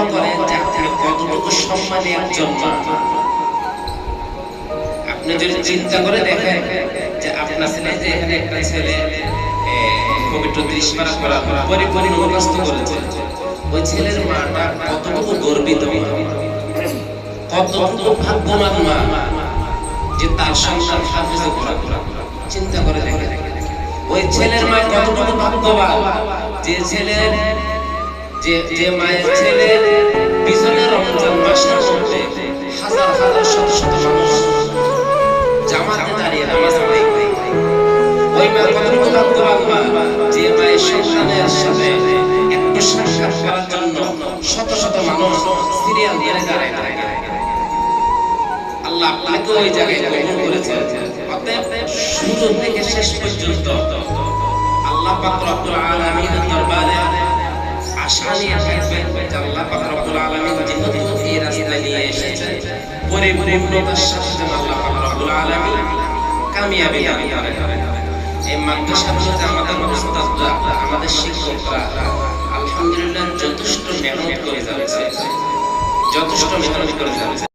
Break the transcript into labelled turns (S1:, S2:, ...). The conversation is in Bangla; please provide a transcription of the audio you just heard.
S1: দোয়া করেন যে আপনি কতটুকু সম্মানী একজন মা। আপনি যদি চিন্তা করে দেখেন যে আপনার ছেলে যে এখানে একটা ছেলে পবিত্র 30 পারা করা পরিপূর্ণ মুখস্থ করেছে, ওই ছেলের মাটা কতটুকু গর্বিত, কতটুকু ভাগ্যবান মা যে তার সন্তান হাফেজ কোরআন। চিন্তা করে দেখেন ওই ছেলের মা কতটুকু ভাগ্যবান যে ছেলের যে মায়ের ছেলের পিছনে রমজান মাসের মধ্যে হাজার হাজার শত শত মানুষ জামাতে দাঁড়িয়ে নামাজ পড়ে। ওই মা কতটুকু ভাগ্যবান যে মায়ের সন্তানের সাথে একটু সাক্ষাৎ করার জন্য শত শত মানুষ সিরিয়াল দিয়ে দাঁড়ায় থাকে। আল্লাহ আপনাকে ওই জায়গায় কবুল করেছেন। অতএব শুরু থেকে শেষ পর্যন্ত আল্লাহ পাক রব্বুল আলামিনের দরবারে আশা নিয়ে থাকবেন যে আল্লাহ পাক রব্বুল আলামিন যেহেতু এই রাস্তায় নিয়ে এসেছেন, পরিপূর্ণতার সাথে যেন আল্লাহ পাক রব্বুল আলামিন কামিয়াবি দান করেন। এই মাদ্রাসাগুলোতে আমাদের উস্তাদরা, আমাদের শিক্ষকরা আলহামদুলিল্লাহ যথেষ্ট মেহনত করে যাচ্ছে, যথেষ্ট মেহনত করে যাচ্ছে।